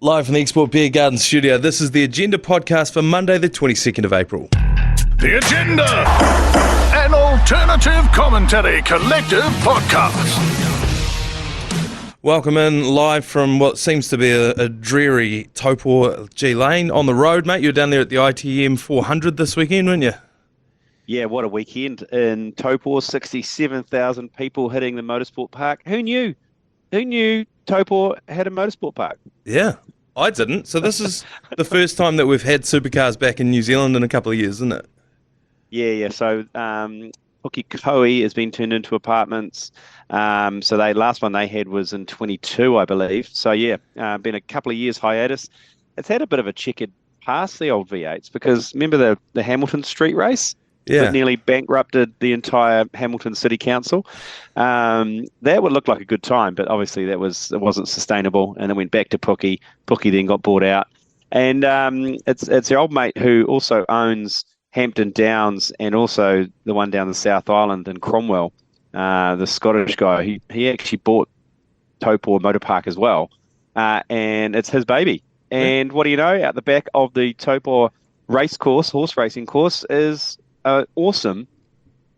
Live from the Export Beer Garden studio, this is the Agenda podcast for Monday, the 22nd of April. The Agenda, an alternative commentary collective podcast. Welcome in live from what seems to be a dreary Taupo G Lane on the road, mate. You were down there at the ITM 400 this weekend, weren't you? Yeah, what a weekend in Taupo. 67,000 people hitting the motorsport park. Who knew? Who knew Taupo had a motorsport park? Yeah, I didn't. So this is the first time that we've had supercars back in New Zealand in a couple of years, isn't it? Yeah. So Pukekohe has been turned into apartments. So last one they had was in 22, I believe. So yeah, been a couple of years hiatus. It's had a bit of a checkered past, the old V8s, because remember the Hamilton Street race? Yeah. That nearly bankrupted the entire Hamilton City Council. That would look like a good time, but obviously it wasn't sustainable, and it went back to Puke. Puke then got bought out, and it's your old mate who also owns Hampton Downs and also the one down the South Island in Cromwell, the Scottish guy. He actually bought Taupo Motor Park as well, and it's his baby. And what do you know? Out the back of the Taupo horse racing course, is awesome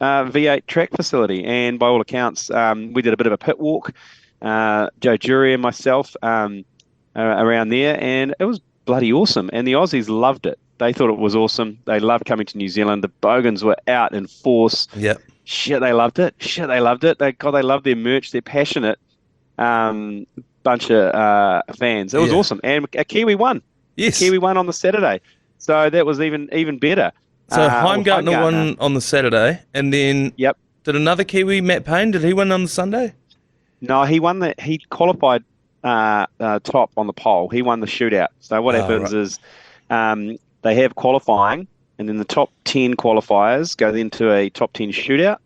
V8 track facility, and by all accounts, we did a bit of a pit walk, Joe Jury and myself, around there, and it was bloody awesome. And the Aussies loved it. They thought it was awesome. They loved coming to New Zealand. The Bogans were out in force. Yep. Shit, they loved it. They loved their merch. They're passionate. Bunch of fans. It was awesome, and a Kiwi won. Yes, Kiwi won on the Saturday, so that was even better. So Heimgartner won on the Saturday, and then did another Kiwi, Matt Payne, did he win on the Sunday? No, he qualified top on the pole. He won the shootout. So what happens is they have qualifying, and then the top 10 qualifiers go into a top 10 shootout,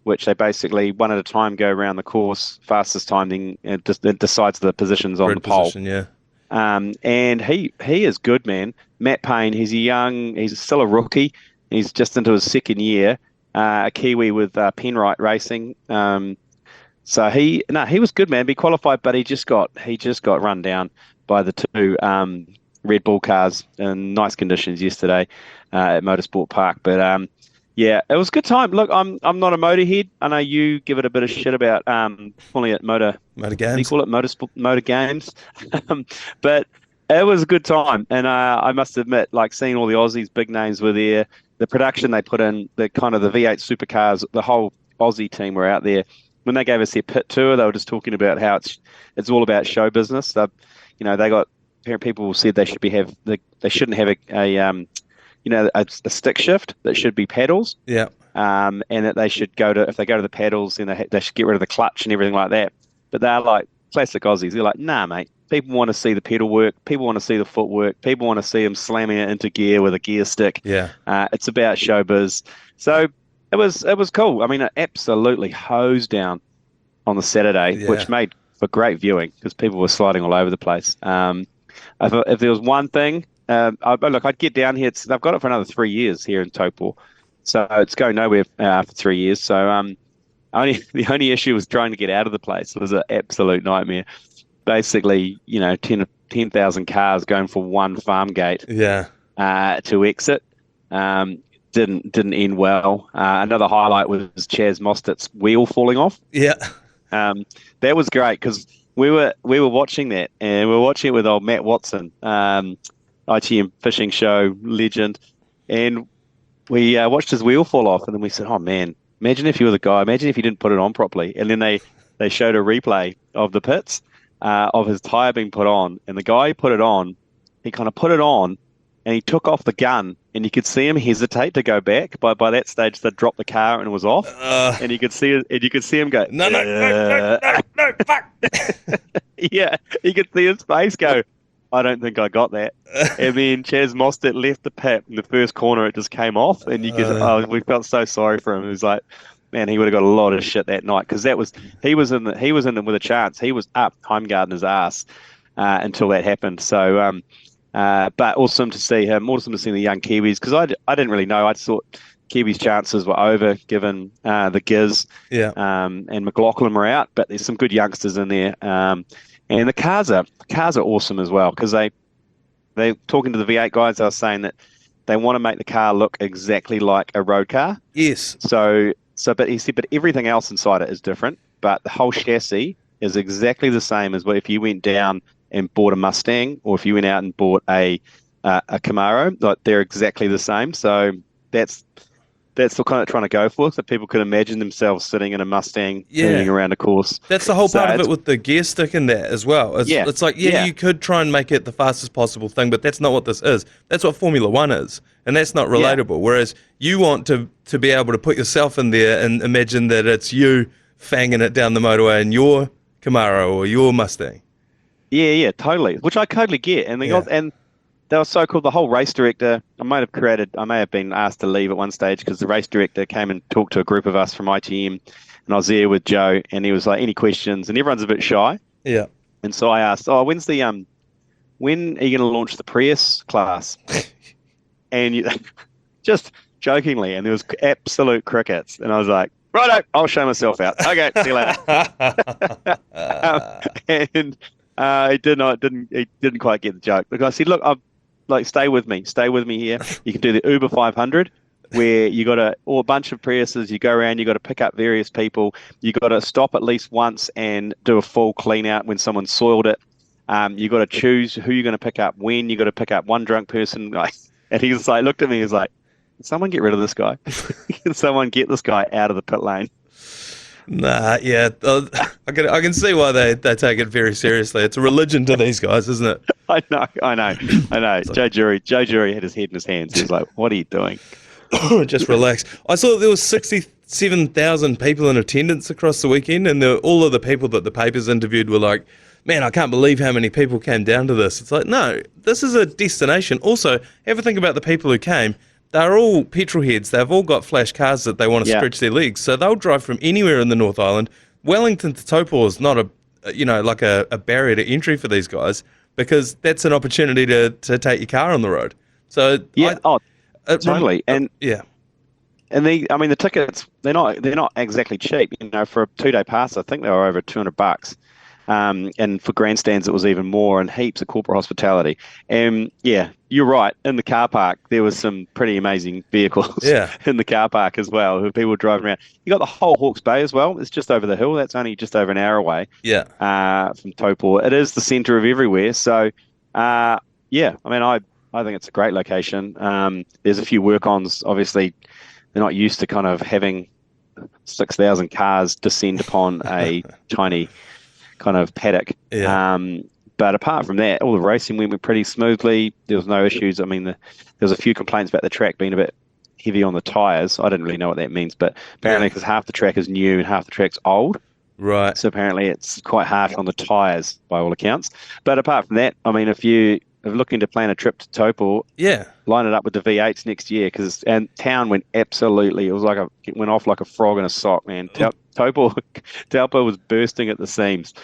which they basically one at a time go around the course, fastest time, then it decides the positions on the pole. Yeah. And he is good, man. Matt Payne, he's still a rookie. He's just into his second year, a Kiwi with Penrite Racing. So he was good, man. He qualified, but he just got run down by the two Red Bull cars in nice conditions yesterday at Motorsport Park. But yeah, it was a good time. Look, I'm not a motorhead. I know you give it a bit of shit about calling it motor games. You call it motor games, but it was a good time. And I must admit, like seeing all the Aussies, big names were there. The production they put in, the kind of the V8 supercars, the whole Aussie team were out there. When they gave us their pit tour, they were just talking about how it's all about show business. They got people said they shouldn't have a stick shift. That should be pedals. Yeah. And that they should if they go to the pedals, then they should get rid of the clutch and everything like that. But they're like classic Aussies. They're like, nah, mate. People want to see the pedal work. People want to see the footwork. People want to see them slamming it into gear with a gear stick. Yeah. It's about showbiz. So it was cool. I mean, it absolutely hosed down on the Saturday, which made for great viewing because people were sliding all over the place. If there was one thing, I'd get down here. They've got it for another 3 years here in Taupo, so it's going nowhere for 3 years. So the only issue was trying to get out of the place. It was an absolute nightmare. Basically, 10,000 cars going for one farm gate. Yeah. To exit. Didn't end well. Another highlight was Chaz Mostert's wheel falling off. Yeah. That was great because we were watching that, and we were watching it with old Matt Watson, ITM fishing show legend, and we watched his wheel fall off, and then we said, "Oh man, imagine if you were the guy. Imagine if you didn't put it on properly." And then they showed a replay of the pits of his tire being put on, and the guy put it on. He kind of put it on, and he took off the gun, and you could see him hesitate to go back. By that stage, they dropped the car and it was off, and you could see him go, No, fuck. Yeah, you could see his face go, I don't think I got that. And then Chaz Mostert left the pit in the first corner. It just came off, and we felt so sorry for him. It was like, man, he would have got a lot of shit that night because he was in it with a chance. He was up Heimgartner's ass until that happened. So, but awesome to see him. Awesome to see the young Kiwis because I didn't really know. I thought Kiwis' chances were over given the Giz and McLaughlin were out, but there's some good youngsters in there. And the cars are awesome as well, because they talking to the V8 guys, they were saying that they want to make the car look exactly like a road car. Yes. But he said, but everything else inside it is different. But the whole chassis is exactly the same as what if you went down and bought a Mustang, or if you went out and bought a Camaro. Like, they're exactly the same. So that's the kind of trying to go for, so people could imagine themselves sitting in a Mustang turning around a course. That's the whole part of it with the gear stick in that as well. It's like, you could try and make it the fastest possible thing, but that's not what this is. That's what Formula One is, and that's not relatable. Yeah. Whereas you want to be able to put yourself in there and imagine that it's you fanging it down the motorway in your Camaro or your Mustang. Yeah, totally. Which I totally get. And they were so cool. The whole race director, I may have been asked to leave at one stage, because the race director came and talked to a group of us from ITM, and I was there with Joe, and he was like, any questions? And everyone's a bit shy. Yeah. And so I asked, when are you going to launch the Prius class? And just jokingly, and there was absolute crickets. And I was like, righto, I'll show myself out. Okay, see you later. He didn't quite get the joke. Because I said, look, stay with me here. You can do the Uber 500, where you got a bunch of Priuses. You go around, you got to pick up various people. You got to stop at least once and do a full clean out when someone soiled it. You got to choose who you're going to pick up when. You got to pick up one drunk person. And he was like, looked at me, he was like, can someone get rid of this guy? Can someone get this guy out of the pit lane? Nah, yeah, I can see why they take it very seriously. It's a religion to these guys, isn't it? I know. Joe Jury had his head in his hands. He was like, "What are you doing?" Just relax. I saw there was 67,000 people in attendance across the weekend, and all of the people that the papers interviewed were like, "Man, I can't believe how many people came down to this." It's like, no, this is a destination. Also, have a think about the people who came. They're all petrol heads. They've all got flash cars that they want to stretch their legs. So they'll drive from anywhere in the North Island. Wellington to Taupo is not a barrier to entry for these guys, because that's an opportunity to take your car on the road. So totally. And the tickets, they're not exactly cheap. For a 2-day pass, I think they were over $200. And for grandstands, it was even more, and heaps of corporate hospitality. And you're right. In the car park, there was some pretty amazing vehicles in the car park as well, who people were driving around. You got the whole Hawke's Bay as well. It's just over the hill. That's only just over an hour away. From Taupo. It is the centre of everywhere. So, I think it's a great location. There's a few work-ons. Obviously, they're not used to kind of having 6,000 cars descend upon a tiny kind of paddock. But apart from that, all the racing went pretty smoothly. There was no issues. I mean, there was a few complaints about the track being a bit heavy on the tyres. I didn't really know what that means, but apparently because half the track is new and half the track's old. Right. So apparently it's quite harsh on the tyres by all accounts. But apart from that, I mean, if you're looking to plan a trip to Taupo, line it up with the V8s next year, and town went absolutely, it went off like a frog in a sock, man. Taupo was bursting at the seams.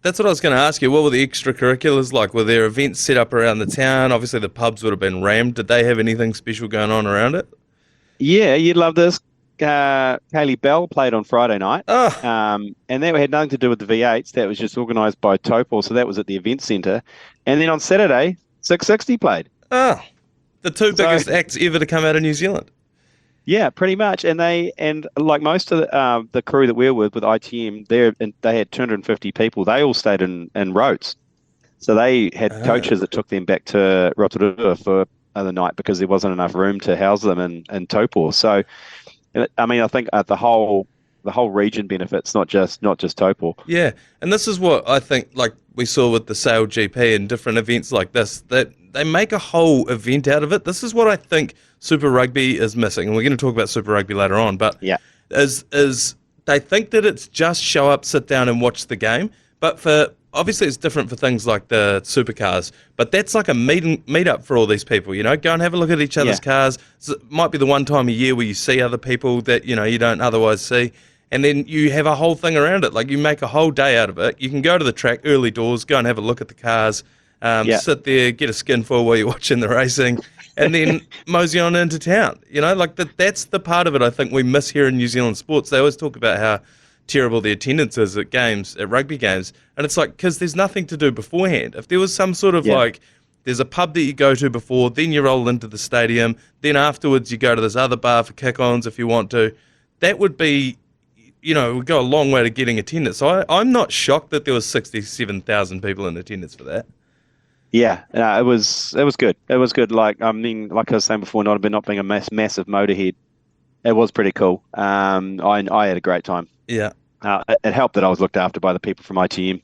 That's what I was going to ask you. What were the extracurriculars like? Were there events set up around the town? Obviously, the pubs would have been rammed. Did they have anything special going on around it? Yeah, you'd love this. Kaylee Bell played on Friday night. And that had nothing to do with the V8s. That was just organised by Taupo, so that was at the event centre. And then on Saturday, 660 played. The two biggest acts ever to come out of New Zealand. Yeah, pretty much. And like most of the crew that we're with ITM, they had 250 people. They all stayed in Rhodes. So they had coaches that took them back to Rotorua for the night, because there wasn't enough room to house them in Taupo. So, I mean, I think the whole region benefits, not just Taupo. Yeah, and this is what I think, like we saw with the Sail GP and different events like this, that they make a whole event out of it. This is what I think Super Rugby is missing, and we're going to talk about Super Rugby later on, but is they think that it's just show up, sit down and watch the game, but obviously it's different for things like the supercars, but that's like a meet up for all these people, go and have a look at each other's cars. So it might be the one time a year where you see other people that, you don't otherwise see, and then you have a whole thing around it. Like, you make a whole day out of it. You can go to the track early doors, go and have a look at the cars, sit there, get a skinful while you're watching the racing, and then mosey on into town. Like that's the part of it I think we miss here in New Zealand sports. They always talk about how terrible the attendance is at rugby games. And it's like, because there's nothing to do beforehand. If there was some sort of like, there's a pub that you go to before, then you roll into the stadium, then afterwards you go to this other bar for kick-ons if you want to, that would be, would go a long way to getting attendance. So I'm not shocked that there was 67,000 people in attendance for that. Yeah, it was good. It was good. Like I was saying before, not being a massive motorhead, it was pretty cool. I had a great time. Yeah. It helped that I was looked after by the people from ITM.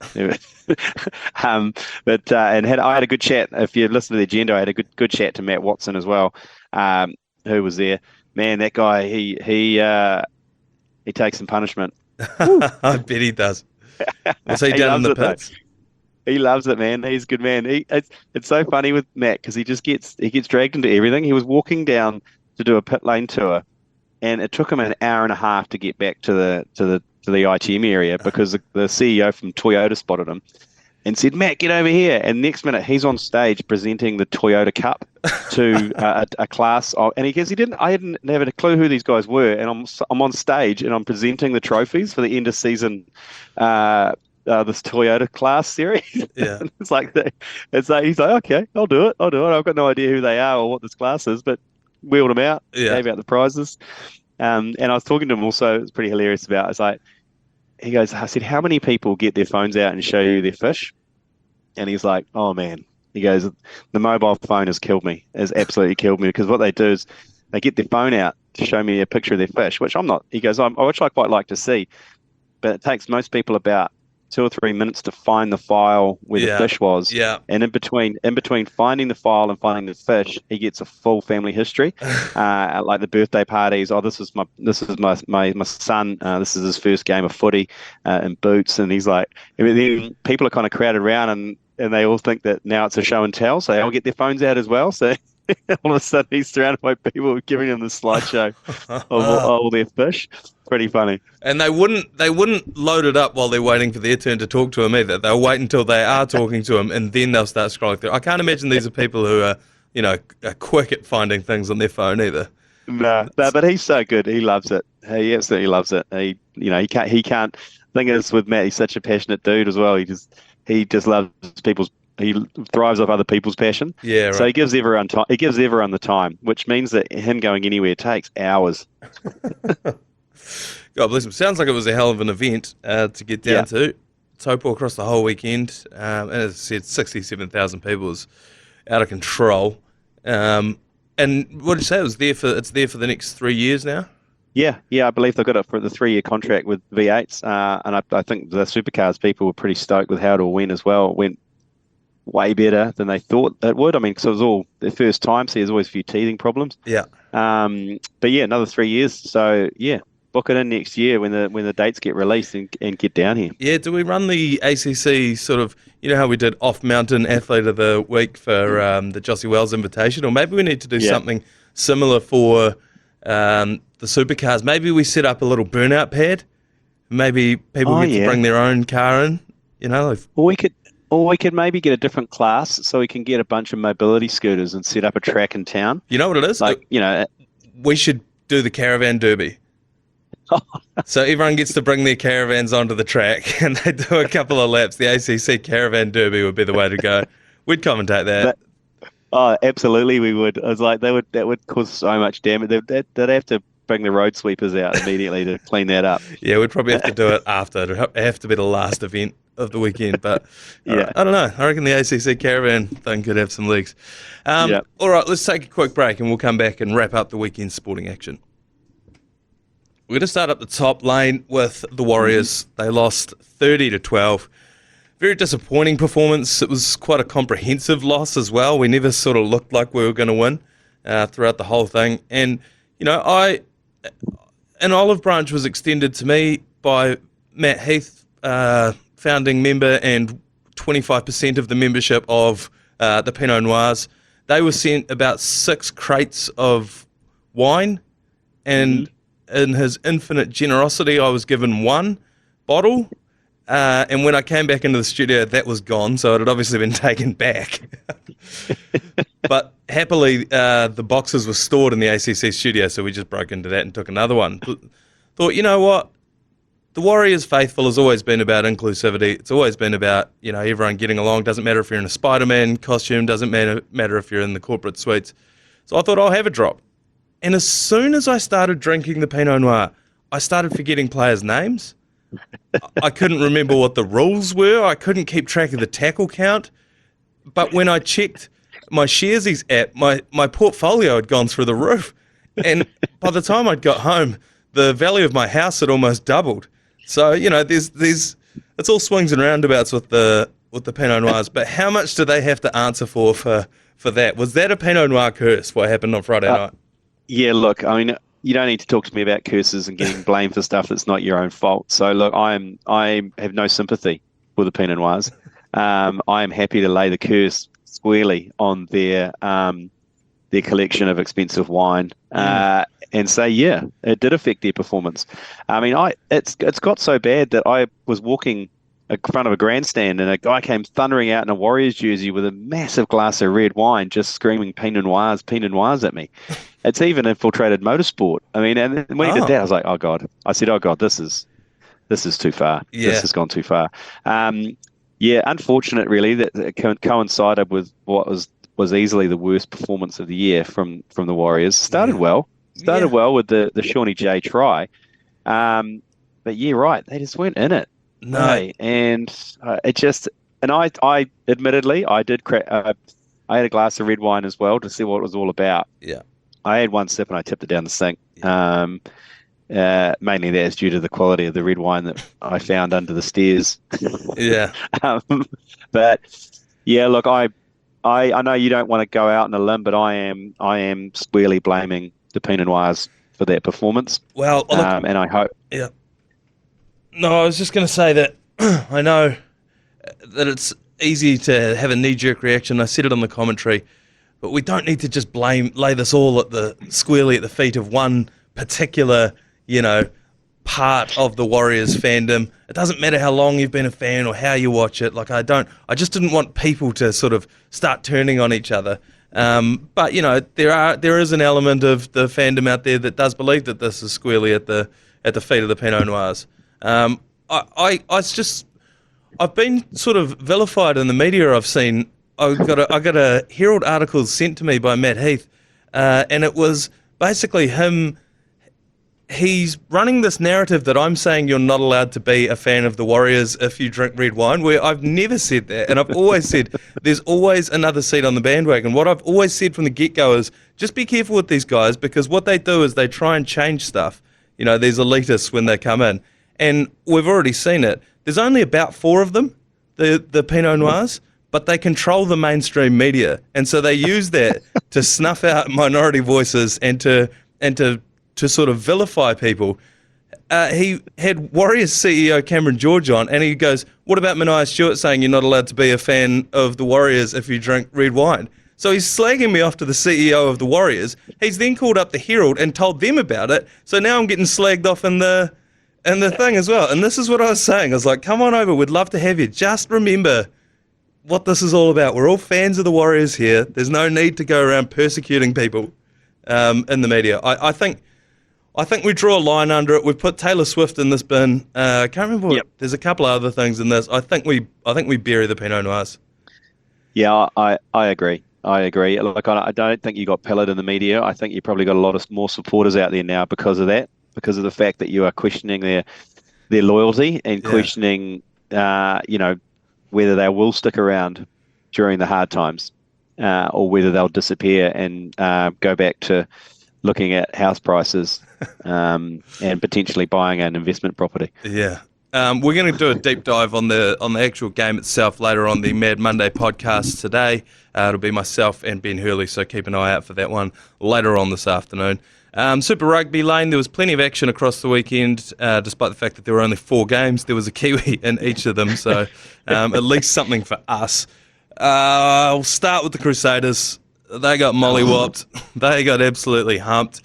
I had a good chat. If you listen to the agenda, I had a good chat to Matt Watson as well, who was there. Man, that guy, he takes some punishment. I bet he does. Was he down in the pits? He loves it, man. He's a good man. It's so funny with Matt because he gets dragged into everything. He was walking down to do a pit lane tour, and it took him an hour and a half to get back to the ITM area because the CEO from Toyota spotted him and said, "Matt, get over here." And next minute, he's on stage presenting the Toyota Cup to a class. And he goes, I didn't have a clue who these guys were. And I'm on stage and I'm presenting the trophies for the end of season this Toyota class series. Yeah. It's like he's like, okay, I'll do it. I've got no idea who they are or what this class is, but wheeled them out, gave out the prizes. And I was talking to him also, it's pretty hilarious he goes, I said, how many people get their phones out and show you their fish? And he's like, oh man, he goes, the mobile phone has absolutely killed me because what they do is they get their phone out to show me a picture of their fish, which I'm not, he goes, which I quite like to see, but it takes most people about 2 or 3 minutes to find the file where the fish was. Yeah. And in between finding the file and finding the fish, he gets a full family history, like the birthday parties. Oh, this is my son. This is his first game of footy in boots, and he's like, and then people are kind of crowded around, and they all think that now it's a show and tell, so they all get their phones out as well. So all of a sudden he's surrounded by people giving him the slideshow of all their fish. Pretty funny. And they wouldn't load it up while they're waiting for their turn to talk to him either. They'll wait until they are talking to him and then they'll start scrolling through. I can't imagine these are people who are, are quick at finding things on their phone either. No, but he's so good. He loves it. He absolutely loves it. He can't. Thing is with Matt, he's such a passionate dude as well. He just loves he thrives off other people's passion. Yeah, right. So he gives everyone time. He gives everyone the time, which means that him going anywhere takes hours. God bless him. Sounds like it was a hell of an event to get down to. Taupo across the whole weekend. And as I said, 67,000 people is out of control. And what did you say? It's there for the next 3 years now? Yeah, I believe they've got it for the 3-year contract with V8s. And I think the supercars people were pretty stoked with how it all went as well. It went way better than they thought it would. I mean, because it was all their first time, so there's always a few teething problems. Yeah. But yeah, another 3 years. So yeah, book it in next year when the dates get released and get down here. Yeah. Do we run the ACC sort of? You know how we did off-mountain athlete of the week for the Jossie Wells invitation, or maybe we need to do something similar for the supercars. Maybe we set up a little burnout pad. Maybe people get to bring their own car in. Or we could maybe get a different class so we can get a bunch of mobility scooters and set up a track in town. You know what it is? We should do the caravan derby. So everyone gets to bring their caravans onto the track and they do a couple of laps. The ACC caravan derby would be the way to go. We'd commentate that. Absolutely we would. I was like, that would cause so much damage. They'd have to bring the road sweepers out immediately to clean that up. Yeah, we'd probably have to do it after. It'd have to be the last event of the weekend, but I don't know. I reckon the ACC caravan thing could have some legs. All right, let's take a quick break and we'll come back and wrap up the weekend sporting action. We're going to start up the top lane with the Warriors. They lost 30-12. Very disappointing performance. It was quite a comprehensive loss as well. We never sort of looked like we were going to win throughout the whole thing. And, an olive branch was extended to me by Matt Heath, founding member and 25% of the membership of the Pinot Noirs. They were sent about 6 crates of wine, and in his infinite generosity, I was given 1 bottle. And when I came back into the studio, that was gone, so it had obviously been taken back. But happily, the boxes were stored in the ACC studio, so we just broke into that and took another one. Thought, you know what? the Warriors faithful has always been about inclusivity. It's always been about, everyone getting along. Doesn't matter if you're in a Spider-Man costume. Doesn't matter if you're in the corporate suites. So I thought I'll have a drop. And as soon as I started drinking the Pinot Noir, I started forgetting players' names. I couldn't remember what the rules were. I couldn't keep track of the tackle count. But when I checked my Sharesies app, my portfolio had gone through the roof. And by the time I'd got home, the value of my house had almost doubled. So, there's it's all swings and roundabouts with the Pinot Noirs. But how much do they have to answer for that? Was that a Pinot Noir curse, what happened on Friday night? Yeah, look, I mean, you don't need to talk to me about curses and getting blamed for stuff that's not your own fault. So, look, I have no sympathy for the Pinot Noirs. I am happy to lay the curse squarely on their collection of expensive wine and say, yeah, it did affect their performance. I mean, it's got so bad that I was walking in front of a grandstand and a guy came thundering out in a Warriors jersey with a massive glass of red wine, just screaming Pinot Noirs at me. It's even infiltrated motorsport. I mean, and when he did that, I was like, oh God. I said, oh God, this is too far. Yeah. This has gone too far. Yeah, unfortunate really that it coincided with what was easily the worst performance of the year from the Warriors. Started well with the Shawnee J try. But yeah, right, they just weren't in it. No. Right? And I admittedly, I did I had a glass of red wine as well to see what it was all about. Yeah. I had one sip and I tipped it down the sink. Mainly that's due to the quality of the red wine that I found under the stairs. Yeah. But yeah, look, I know you don't want to go out on a limb, but I am squarely blaming the Pinot Noirs for that performance. Well, look, and I hope. Yeah. No, I was just going to say that I know that it's easy to have a knee-jerk reaction. I said it on the commentary, but we don't need to just lay this all squarely at the feet of one particular, part of the Warriors fandom. It doesn't matter how long you've been a fan or how you watch it. Like I just didn't want people to sort of start turning on each other. But there is an element of the fandom out there that does believe that this is squarely at the feet of the Pinot Noirs. I've been sort of vilified in the media. I've seen I got a Herald article sent to me by Matt Heath, and it was basically him. He's running this narrative that I'm saying you're not allowed to be a fan of the Warriors if you drink red wine, where I've never said that. And I've always said there's always another seat on the bandwagon. What I've always said from the get-go is just be careful with these guys, because what they do is they try and change stuff. These elitists when they come in. And we've already seen it. There's only about 4 of them, the Pinot Noirs, but they control the mainstream media. And so they use that to snuff out minority voices and to sort of vilify people. He had Warriors CEO Cameron George on, and he goes, what about Manaia Stewart saying you're not allowed to be a fan of the Warriors if you drink red wine? So he's slagging me off to the CEO of the Warriors. He's then called up the Herald and told them about it. So now I'm getting slagged off in the thing as well. And this is what I was saying. I was like, come on over. We'd love to have you. Just remember what this is all about. We're all fans of the Warriors here. There's no need to go around persecuting people in the media. I think we draw a line under it. We've put Taylor Swift in this bin. I can't remember. Yep. There's a couple of other things in this. I think we bury the Pinot Noirs. Yeah, I agree. Look, I don't think you got pilled in the media. I think you probably got a lot of more supporters out there now because of that, because of the fact that you are questioning their loyalty and questioning, whether they will stick around during the hard times, or whether they'll disappear and go back to looking at house prices and potentially buying an investment property. Yeah. We're going to do a deep dive on the actual game itself later on the Mad Monday podcast today. It'll be myself and Ben Hurley, so keep an eye out for that one later on this afternoon. Super Rugby Lane, there was plenty of action across the weekend, despite the fact that there were only 4 games. There was a Kiwi in each of them, so at least something for us. I'll start with the Crusaders. They got mollywopped. They got absolutely humped.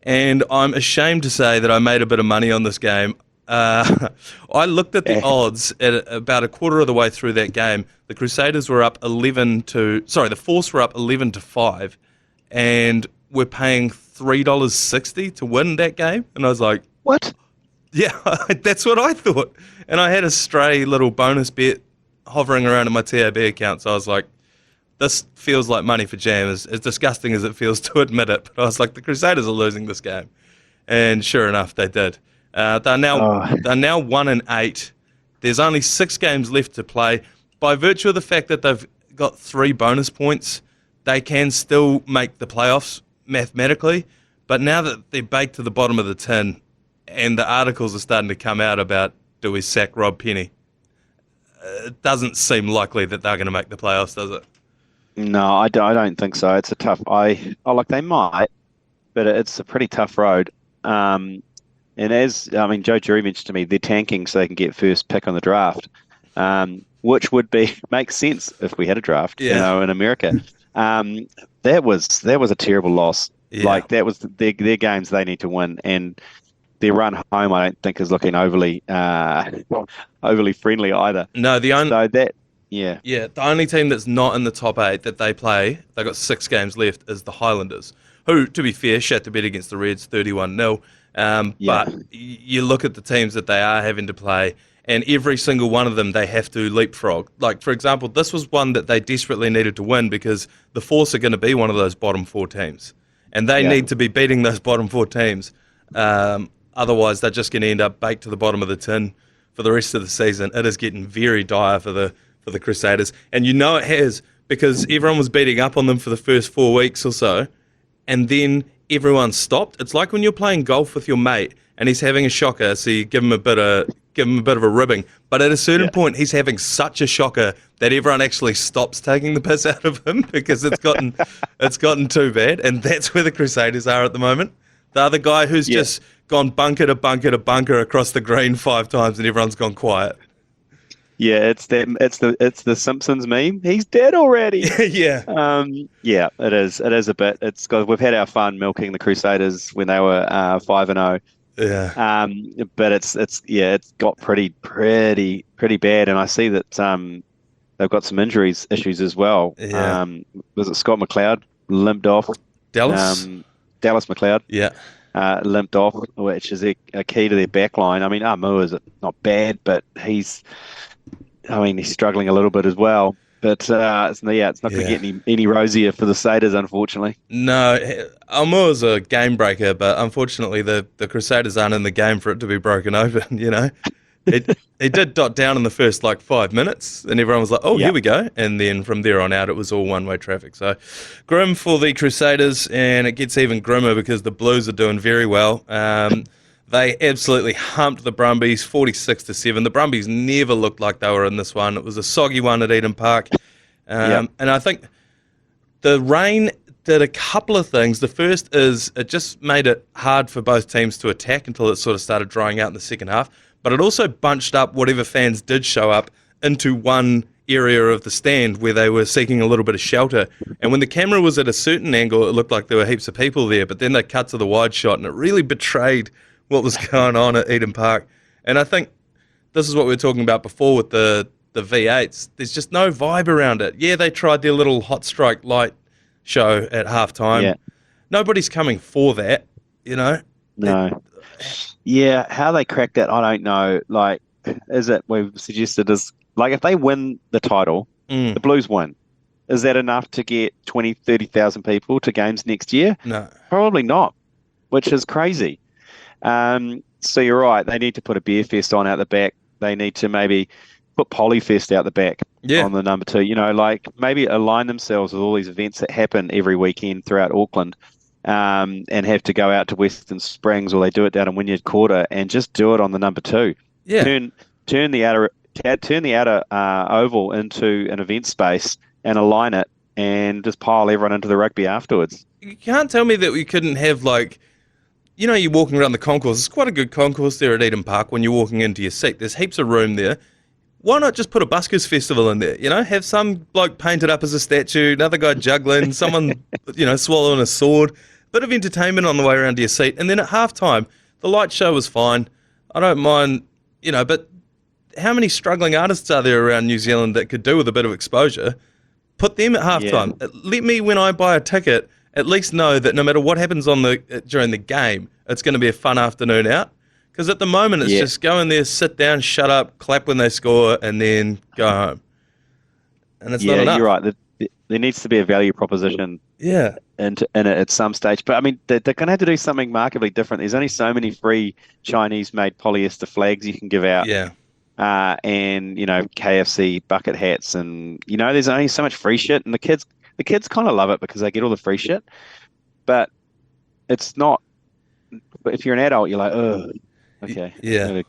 And I'm ashamed to say that I made a bit of money on this game. I looked at the odds at about a quarter of the way through that game. The Crusaders were up the Force were up 11-5, and we're paying $3.60 to win that game. And I was like, what? Yeah, that's what I thought. And I had a stray little bonus bet hovering around in my TAB account, so I was like, this feels like money for Jam, as disgusting as it feels to admit it. But I was like, the Crusaders are losing this game. And sure enough, they did. They're now 1-8. There's only 6 games left to play. By virtue of the fact that they've got 3 bonus points, they can still make the playoffs mathematically. But now that they're baked to the bottom of the tin, and the articles are starting to come out about, do we sack Rob Penny? It doesn't seem likely that they're going to make the playoffs, does it? No, I don't think so. It's a tough. They might, but it's a pretty tough road. And Joe Jury mentioned to me, they're tanking so they can get first pick on the draft, which would make sense if we had a draft, in America. That was a terrible loss. Yeah. Like that was their games they need to win, and their run home I don't think is looking overly friendly either. No, the only Yeah, the only team that's not in the top 8 that they play, they got 6 games left, is the Highlanders, who, to be fair, shat the bed against the Reds 31-0. But you look at the teams that they are having to play, and every single one of them they have to leapfrog. Like, for example, this was one that they desperately needed to win because the Force are going to be one of those bottom 4 teams. And they need to be beating those bottom 4 teams. Otherwise, they're just going to end up baked to the bottom of the tin for the rest of the season. It is getting very dire for the Crusaders. And you know it has, because everyone was beating up on them for the first 4 weeks or so, and then everyone stopped. It's like when you're playing golf with your mate and he's having a shocker, so you give him a bit of a ribbing. But at a certain point, he's having such a shocker that everyone actually stops taking the piss out of him because it's gotten too bad. And that's where the Crusaders are at the moment. The other guy who's just gone bunker to bunker to bunker across the green 5 times, and everyone's gone quiet. Yeah, it's the Simpsons meme. He's dead already. Yeah. It is. It is a bit. It's because we've had our fun milking the Crusaders when they were 5-0. Yeah. But it's got pretty bad, and I see that they've got some issues as well. Yeah. Was it Scott McLeod limped off? Dallas McLeod. Yeah. Limped off, which is a key to their back line. I mean, Amu is not bad, but he's struggling a little bit as well. But it's not going to get any rosier for the Crusaders, unfortunately. No, Amu is a game breaker, but unfortunately the Crusaders aren't in the game for it to be broken open, you know. He did dot down in the first 5 minutes, and everyone was like, here we go. And then from there on out, it was all one-way traffic. So grim for the Crusaders, and it gets even grimmer because the Blues are doing very well. They absolutely humped the Brumbies 46-7. The Brumbies never looked like they were in this one. It was a soggy one at Eden Park. And I think the rain did a couple of things. The first is it just made it hard for both teams to attack until it sort of started drying out in the second half. But it also bunched up whatever fans did show up into one area of the stand where they were seeking a little bit of shelter. And when the camera was at a certain angle, it looked like there were heaps of people there. But then they cut to the wide shot, and it really betrayed what was going on at Eden Park. And I think this is what we were talking about before with the V8s. There's just no vibe around it. Yeah, they tried their little hot strike light show at halftime. Yeah. Nobody's coming for that, you know? No. How they cracked that, I don't know. We've suggested is, if they win the title, the Blues win. Is that enough to get 20, 30,000 people to games next year? No. Probably not, which is crazy. So you're right. They need to put a beer fest on out the back. They need to maybe put Polyfest out the back on the number 2. You know, maybe align themselves with all these events that happen every weekend throughout Auckland, and have to go out to Western Springs, or they do it down in Wynyard Quarter, and just do it on the number 2. Yeah. Turn the outer oval into an event space and align it, and just pile everyone into the rugby afterwards. You can't tell me that we couldn't have you're walking around the concourse. It's quite a good concourse there at Eden Park when you're walking into your seat. There's heaps of room there. Why not just put a buskers festival in there? You know, have some bloke painted up as a statue, another guy juggling, someone, swallowing a sword. Bit of entertainment on the way around to your seat. And then at halftime, the light show was fine. I don't mind, but how many struggling artists are there around New Zealand that could do with a bit of exposure? Put them at halftime. Yeah. Let me, when I buy a ticket, at least know that no matter what happens during the game, it's going to be a fun afternoon out. Because at the moment, it's just go in there, sit down, shut up, clap when they score, and then go home. And it's not enough. You're right. There needs to be a value proposition in it at some stage. But, I mean, they're going to have to do something markedly different. There's only so many free Chinese-made polyester flags you can give out. Yeah. And, KFC bucket hats. And, there's only so much free shit. And the kids kind of love it because they get all the free shit. But it's not... But if you're an adult, you're like, ugh. Okay. Yeah. I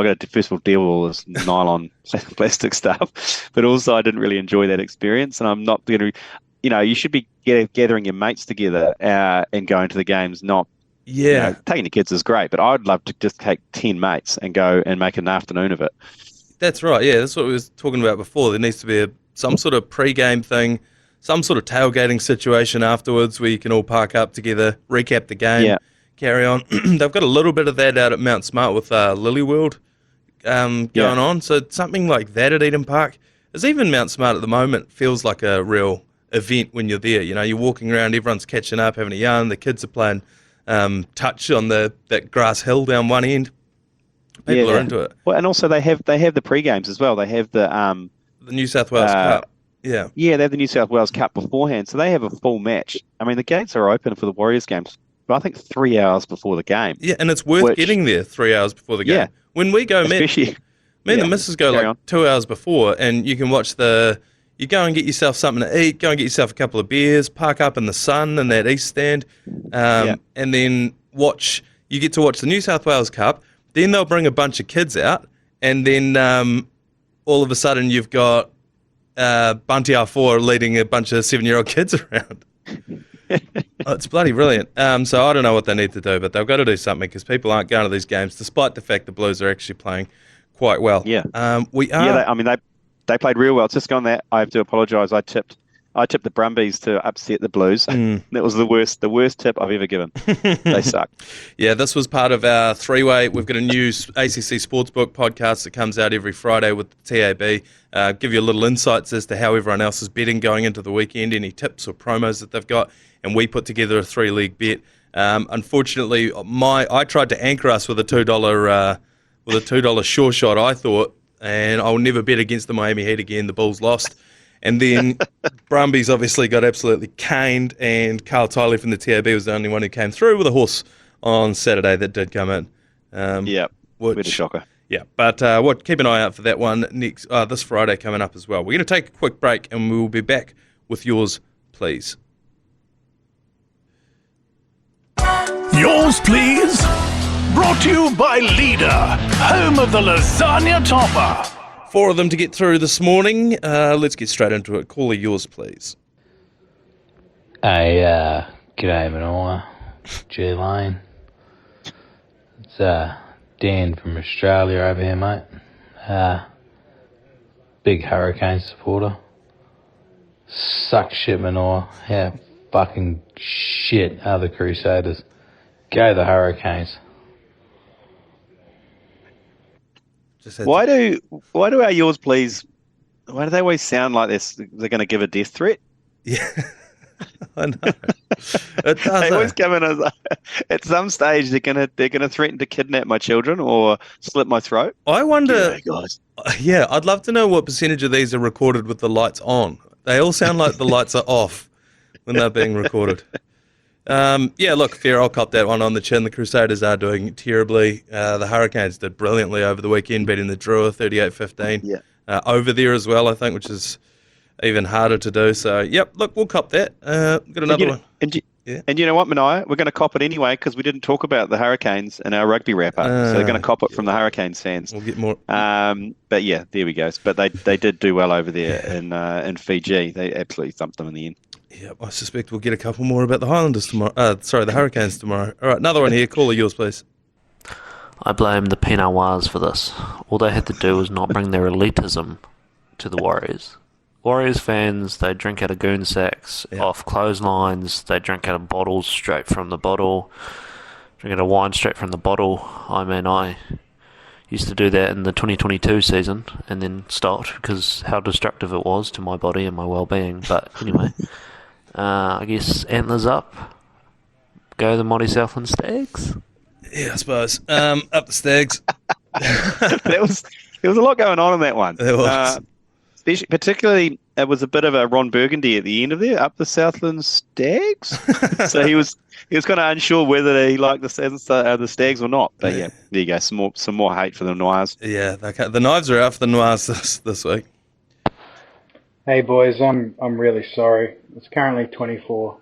got to first of all deal with all this nylon plastic stuff, but also I didn't really enjoy that experience. And I'm not going to, you should be gathering your mates together and going to the games. Not, taking the kids is great, but I'd love to just take 10 mates and go and make an afternoon of it. That's right. Yeah, that's what we were talking about before. There needs to be some sort of pre-game thing, some sort of tailgating situation afterwards where you can all park up together, recap the game. Yeah. Carry on. They've got a little bit of that out at Mount Smart with Lily World going on. So something like that at Eden Park. As even Mount Smart at the moment feels like a real event when you're there. You're walking around, everyone's catching up, having a yarn. The kids are playing touch on that grass hill down one end. People are into it. Well, and also they have the pre-games as well. They have the New South Wales Cup. Yeah. Yeah, they have the New South Wales Cup beforehand. So they have a full match. I mean, the gates are open for the Warriors games. But I think 3 hours before the game. Yeah, and it's worth getting there 3 hours before the game. Yeah. When we go, me and the missus go 2 hours before, and you can watch you go and get yourself something to eat, go and get yourself a couple of beers, park up in the sun in that east stand, and then you get to watch the New South Wales Cup. Then they'll bring a bunch of kids out, and then all of a sudden you've got Bunty R4 leading a bunch of 7-year-old kids around. It's bloody brilliant. So I don't know what they need to do, but they've got to do something because people aren't going to these games, despite the fact the Blues are actually playing quite well. Yeah. We are. Yeah, they played real well. Just on that, I have to apologise. I tipped the Brumbies to upset the Blues. That was the worst tip I've ever given. They suck. Yeah, this was part of our three-way. We've got a new ACC Sportsbook podcast that comes out every Friday with the TAB. Give you a little insights as to how everyone else is betting going into the weekend, any tips or promos that they've got, and we put together a 3-leg bet. Unfortunately, I tried to anchor us with a $2 sure shot, I thought, and I'll never bet against the Miami Heat again. The Bulls lost. And then Brumbies obviously got absolutely caned, and Carl Tiley from the TAB was the only one who came through with a horse on Saturday that did come in. Bit of shocker. Yeah, but keep an eye out for that one this Friday coming up as well. We're going to take a quick break, and we will be back with yours, please. Yours, please. Brought to you by Leader, home of the lasagna topper. 4 of them to get through this morning. Let's get straight into it. Caller, yours, please. Hey, g'day, Manaia. G Lane. It's Dan from Australia over here, mate. Big Hurricane supporter. Suck shit, Manaia. How fucking shit are the Crusaders? Go the Hurricanes. Why do our yours please? Why do they always sound like they're going to give a death threat? Yeah, I know. It does. They always come in as at some stage they're gonna threaten to kidnap my children or slit my throat. I wonder, guys. Yeah, I'd love to know what percentage of these are recorded with the lights on. They all sound like the lights are off when they're being recorded. Yeah, look, fair, I'll cop that one on the chin. The Crusaders are doing terribly. The Hurricanes did brilliantly over the weekend, beating the Drua 38-15. Yeah. Over there as well, I think, which is even harder to do. So, yep, look, we'll cop that. Got another one. And you know what, Manaia? We're going to cop it anyway because we didn't talk about the Hurricanes in our rugby wrap-up. So they're going to cop it from the Hurricanes fans. We'll get more. But yeah, there we go. But they did do well over there in Fiji. They absolutely thumped them in the end. Yeah, I suspect we'll get a couple more about the Highlanders tomorrow. The Hurricanes tomorrow. All right, another one here. Caller, yours, please. I blame the Pinawars for this. All they had to do was not bring their elitism to the Warriors. Warriors fans, they drink out of goon sacks, off clotheslines, they drink out of bottles straight from the bottle, drink out of wine straight from the bottle. I mean, I used to do that in the 2022 season and then stopped because how destructive it was to my body and my well-being. But anyway, I guess antlers up. Go the Mighty Southland Stags. Yeah, I suppose. Up the Stags. There was a lot going on in that one. There was. Particularly, it was a bit of a Ron Burgundy at the end of there, up the Southland Stags. So he was kind of unsure whether he liked the Stags or not. But yeah, there you go. Some more hate for the Noirs. Yeah, the knives are out for the Noirs this week. Hey boys, I'm really sorry. It's currently 24-6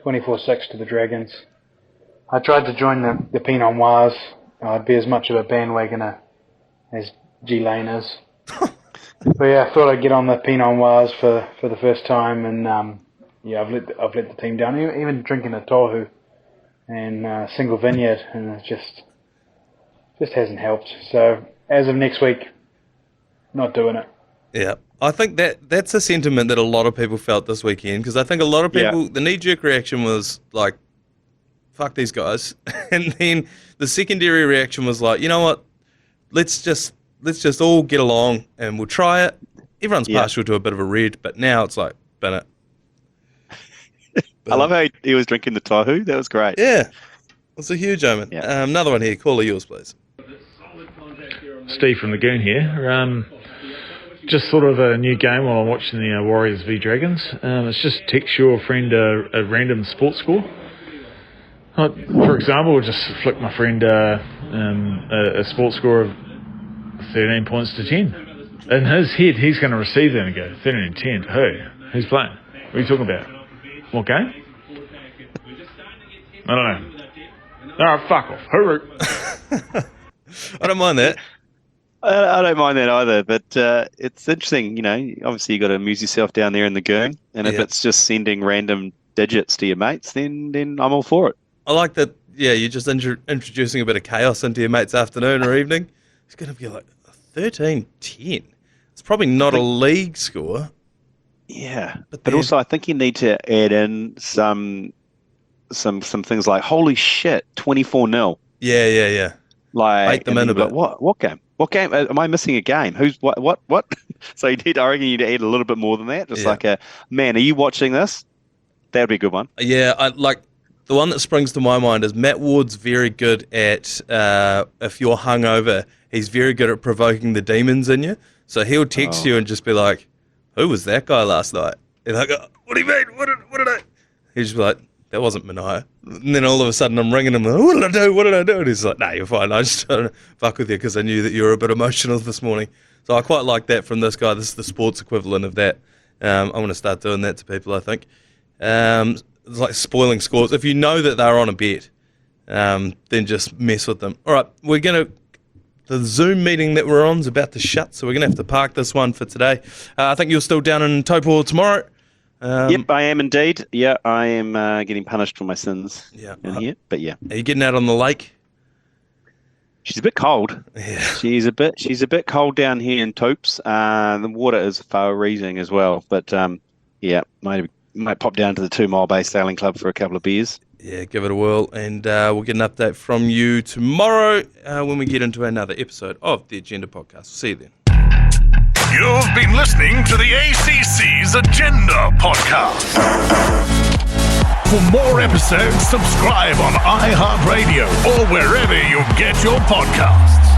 to the Dragons. I tried to join the Pinot Noirs. I'd be as much of a bandwagoner as G Lane is. But yeah, I thought I'd get on the Pinot Noirs for the first time, and I've let the team down. Even drinking a Taupo and single vineyard, and it just hasn't helped. So as of next week, not doing it. Yeah, I think that's a sentiment that a lot of people felt this weekend, because I think a lot of people, the knee-jerk reaction was like, fuck these guys. And then the secondary reaction was like, you know what, let's just all get along and we'll try it. Everyone's partial to a bit of a red, but now it's like, bin it. I love how he was drinking the Taupo. That was great. Yeah, it's a huge omen. Yeah. Another one here. Caller, yours, please. Steve from Lagoon here. Just sort of a new game while I'm watching the Warriors v Dragons. It's just text your friend a random sports score. For example, I'll just flick my friend a sports score of 13 points to 10. In his head, he's going to receive that and go, 13 to 10 to who? Who's playing? What are you talking about? What game? I don't know. All right, fuck off. Hooroo. I don't mind that. I don't mind that either, but it's interesting, obviously you got to amuse yourself down there in the goon, and if it's just sending random digits to your mates, then I'm all for it. I like that, you're just introducing a bit of chaos into your mate's afternoon or evening. It's going to be like 13-10. It's probably not a league score. Yeah, but also I think you need to add in some things like, holy shit, 24-0. Yeah. Like, bake them in a bit. What game? What game? Am I missing a game? Who's what? So I reckon you need to add a little bit more than that. Just like man, are you watching this? That would be a good one. Yeah, I like the one that springs to my mind is Matt Ward's very good at if you're hungover, he's very good at provoking the demons in you. So he'll text you and just be like, "Who was that guy last night?" And I go, "What do you mean? What did I?" He's just like, "That wasn't Manaia." And then all of a sudden I'm ringing him, "What did I do? What did I do?" And he's like, "Nah, you're fine. I just trying to fuck with you because I knew that you were a bit emotional this morning." So I quite like that from this guy. This is the sports equivalent of that. I want to start doing that to people, I think. It's like spoiling scores. If you know that they're on a bet, then just mess with them. All right, the Zoom meeting that we're on is about to shut, so we're going to have to park this one for today. I think you're still down in Taupo tomorrow. Yep, I am indeed. Yeah, I am getting punished for my sins in here. But yeah, are you getting out on the lake? She's a bit cold. Yeah, she's a bit cold down here in Taupes. The water is far-reaching as well. But might pop down to the 2 Mile Bay Sailing Club for a couple of beers. Yeah, give it a whirl, and we'll get an update from you tomorrow when we get into another episode of the Agenda Podcast. See you then. You've been listening to the ACC's Agenda Podcast. For more episodes, subscribe on iHeartRadio or wherever you get your podcasts.